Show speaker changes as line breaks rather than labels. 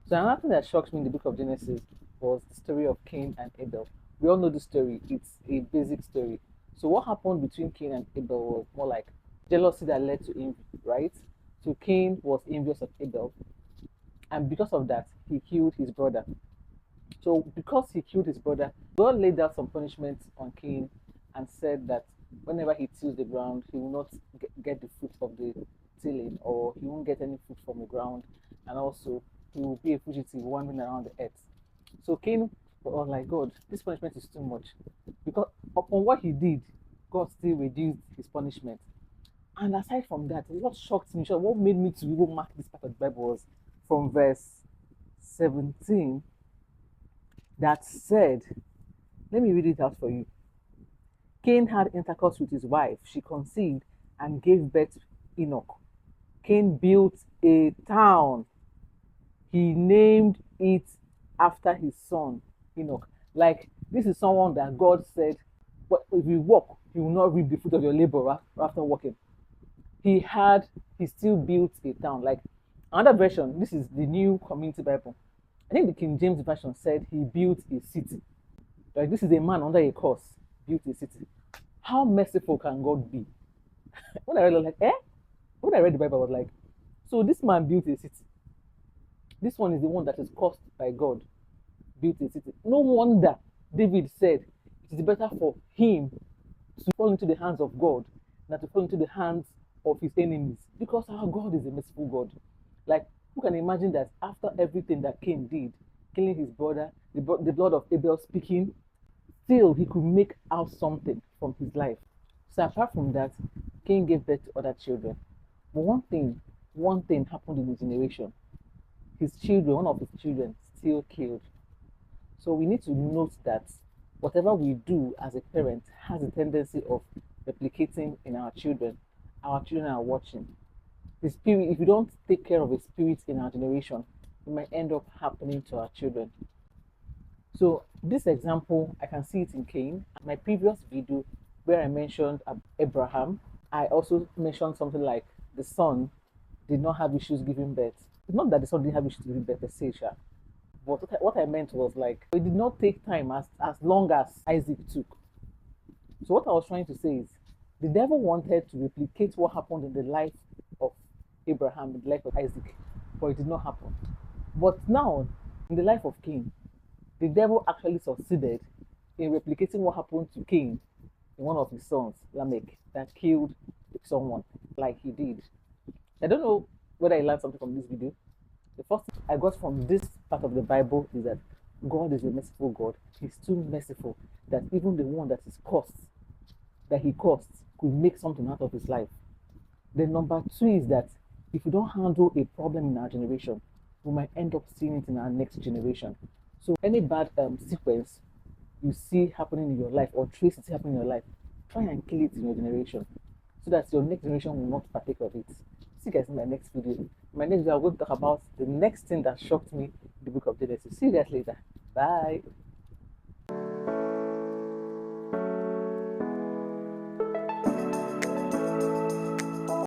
So another thing that shocked me in the book of Genesis was the story of Cain and Abel. We all know the story. It's a basic story. So what happened between Cain and Abel was more like jealousy that led to envy, right? So Cain was envious of Abel, and because of that, he killed his brother. So because he killed his brother, God laid out some punishment on Cain and said that whenever he tills the ground, he will not get the fruit of the tilling, or he won't get any fruit from the ground, and also he will be a fugitive wandering around the earth. So Cain was like, God, this punishment is too much. Because upon what he did, God still reduced his punishment. And aside from that, what shocked me, what made me to even mark this part of the Bible was from verse 17 that said, let me read it out for you. Cain had intercourse with his wife. She conceived and gave birth to Enoch. Cain built a town. He named it after his son, Enoch. Like, this is someone that God said, but if you walk, you will not reap the fruit of your labor after walking. He still built a town. Like, another version, this is the New Community Bible. I think the King James Version said he built a city. Like, this is a man under a curse, built a city. How merciful can God be? When I read it, I was like, eh? When I read the Bible, I was like, so this man built a city. This one is the one that is cursed by God, built a city. No wonder David said it is better for him to fall into the hands of God than to fall into the hands of his enemies. Because our God is a merciful God. Like, who can imagine that after everything that Cain did, killing his brother, the blood of Abel speaking, still he could make out something from his life. So apart from that, Cain gave birth to other children. But one thing happened in his generation. His children, one of his children, still killed. So we need to note that whatever we do as a parent has a tendency of replicating in our children. Our children are watching. The spirit, if you don't take care of the spirits in our generation, it might end up happening to our children. So this example, I can see it in Cain. My previous video where I mentioned Abraham, I also mentioned something like the son did not have issues giving birth. It's not that the son didn't have issues giving birth per se, sha, but what I meant was like it did not take time as long as Isaac took. So what I was trying to say is the devil wanted to replicate what happened in the life of Abraham, in the life of Isaac, but it did not happen. But now, in the life of Cain, the devil actually succeeded in replicating what happened to Cain in one of his sons, Lamech, that killed someone like he did. I don't know whether I learned something from this video. The first thing I got from this part of the Bible is that God is a merciful God. He's too merciful that even the one that is cursed, that he cursed, could make something out of his life. Then number two is that if we don't handle a problem in our generation, we might end up seeing it in our next generation. So any bad sequence you see happening in your life or trace it happening in your life, try and kill it in your generation so that your next generation will not partake of it. See you guys in my next video. In my next video, I'm going to talk about the next thing that shocked me in the book of Genesis. See you guys later. Bye.